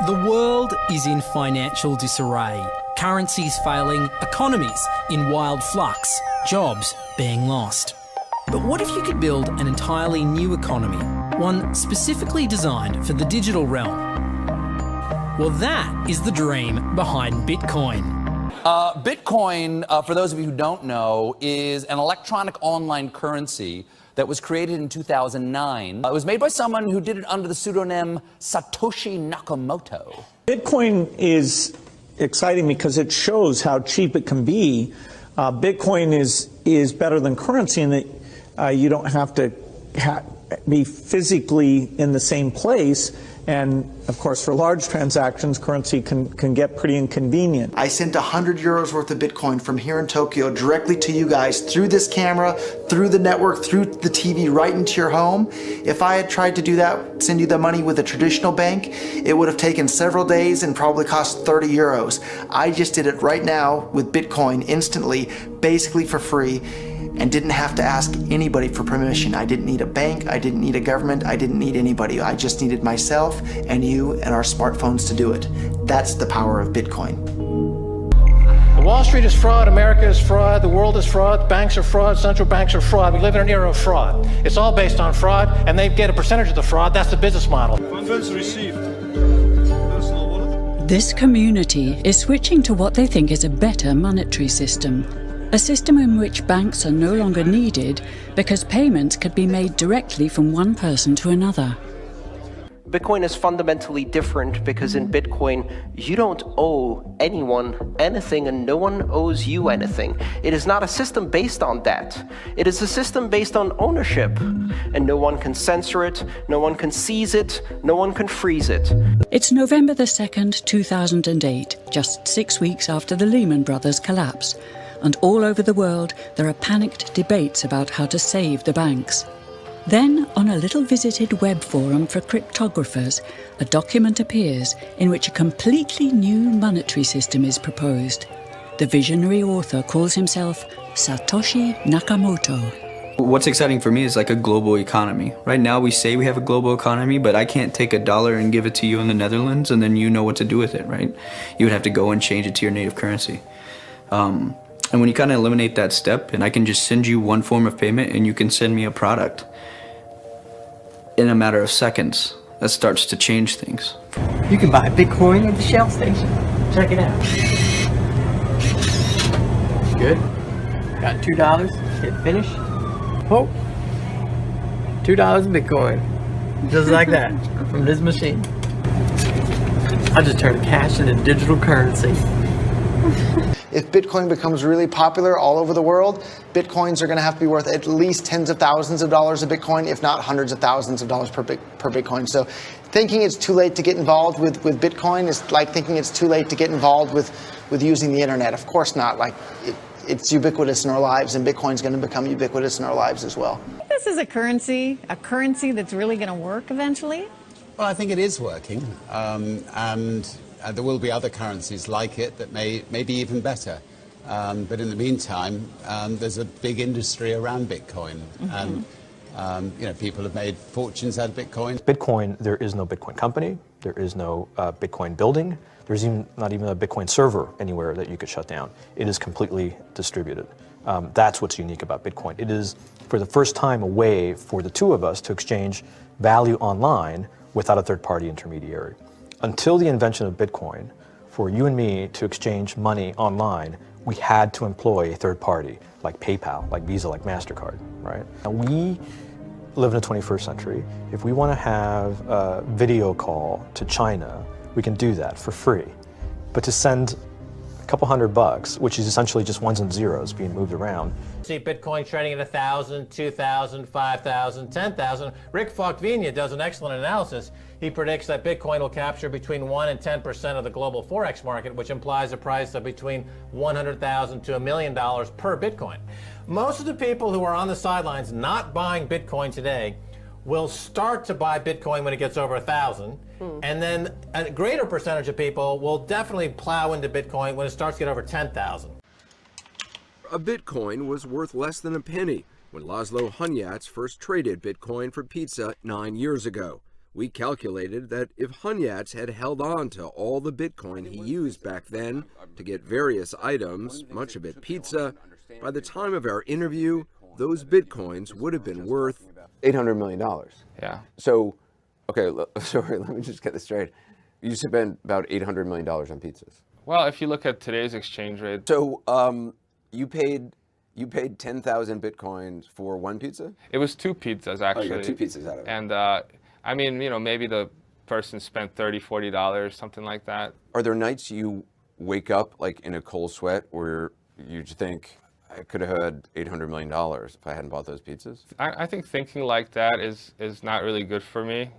The world is in financial disarray. Currencies failing, economies in wild flux, jobs being lost. But what if you could build an entirely new economy, one specifically designed for the digital realm? Well, that is the dream behind Bitcoin. Bitcoin, for those of you who don't know, is an electronic online currency that was created in 2009. It was made by someone who did it under the pseudonym Satoshi Nakamoto. Bitcoin is exciting because it shows how cheap it can be. Bitcoin is better than currency in that you don't have to be physically in the same place. And, of course, for large transactions, currency can get pretty inconvenient. I sent 100 euros worth of Bitcoin from here in Tokyo directly to you guys through this camera, through the network, through the TV, right into your home. If I had tried to do that, send you the money with a traditional bank, it would have taken several days and probably cost 30 euros. I just did it right now with Bitcoin instantly, basically for free, and didn't have to ask anybody for permission. I didn't need a bank, I didn't need a government, I didn't need anybody. I just needed myself and you and our smartphones to do it. That's the power of Bitcoin. Wall Street is fraud, America is fraud, the world is fraud, banks are fraud, central banks are fraud. We live in an era of fraud. It's all based on fraud, and they get a percentage of the fraud. That's the business model. Funds received. This community is switching to what they think is a better monetary system. A system in which banks are no longer needed because payments could be made directly from one person to another. Bitcoin is fundamentally different because in Bitcoin, you don't owe anyone anything and no one owes you anything. It is not a system based on debt. It is a system based on ownership. And no one can censor it, no one can seize it, no one can freeze it. It's November the 2nd, 2008, just 6 weeks after the Lehman Brothers collapse. And all over the world, there are panicked debates about how to save the banks. Then, on a little visited web forum for cryptographers, a document appears in which a completely new monetary system is proposed. The visionary author calls himself Satoshi Nakamoto. What's exciting for me is like a global economy. Right now we say we have a global economy, but I can't take $1 and give it to you in the Netherlands and then you know what to do with it, right? You would have to go and change it to your native currency. And when you kind of eliminate that step, and I can just send you one form of payment and you can send me a product in a matter of seconds, that starts to change things. You can buy Bitcoin at the Shell station. Check it out. Good. Got $2. Hit finish. Oh. $2 in Bitcoin. Just like that. From this machine. I just turned cash into digital currency. If Bitcoin becomes really popular all over the world, Bitcoins are going to have to be worth at least tens of thousands of dollars a Bitcoin, if not hundreds of thousands of dollars per Bitcoin. So thinking it's too late to get involved with Bitcoin is like thinking it's too late to get involved with using the internet. Of course not. Like it's ubiquitous in our lives, and Bitcoin's going to become ubiquitous in our lives as well. This is a currency that's really going to work eventually. Well, I think it is working, and there will be other currencies like it that may be even better. But in the meantime, there's a big industry around Bitcoin. And people have made fortunes out of Bitcoin. Bitcoin, there is no Bitcoin company. There is no Bitcoin building. There's not even a Bitcoin server anywhere that you could shut down. It is completely distributed. That's what's unique about Bitcoin. It is, for the first time, a way for the two of us to exchange value online without a third-party intermediary. Until the invention of Bitcoin, for you and me to exchange money online, we had to employ a third party, like PayPal, like Visa, like MasterCard, right? Now we live in the 21st century. If we want to have a video call to China, we can do that for free. But to send a couple $100, which is essentially just ones and zeros being moved around. See Bitcoin trading at 1,000, 2,000, 5,000, 10,000. Rick Falkvinia does an excellent analysis. He predicts that Bitcoin will capture between 1 and 10% of the global Forex market, which implies a price of between $100,000 to $1 million per Bitcoin. Most of the people who are on the sidelines not buying Bitcoin today will start to buy Bitcoin when it gets over 1,000. And then a greater percentage of people will definitely plow into Bitcoin when it starts to get over 10,000. A Bitcoin was worth less than a penny when Laszlo Hunyats first traded Bitcoin for pizza 9 years ago. We calculated that if Hunyats had held on to all the Bitcoin he used back then to get various items, much of it pizza, by the time of our interview, those Bitcoins would have been worth $800 million. Yeah. So, okay, sorry, let me just get this straight. You spent about $800 million on pizzas. Well, if you look at today's exchange rate. So, you paid 10,000 Bitcoins for one pizza? It was 2 pizzas, actually. Oh, you got 2 pizzas out of it. And, I mean, you know, maybe the person spent $30, $40, something like that. Are there nights you wake up, like, in a cold sweat where you think, I could have had $800 million if I hadn't bought those pizzas? I think thinking like that is not really good for me.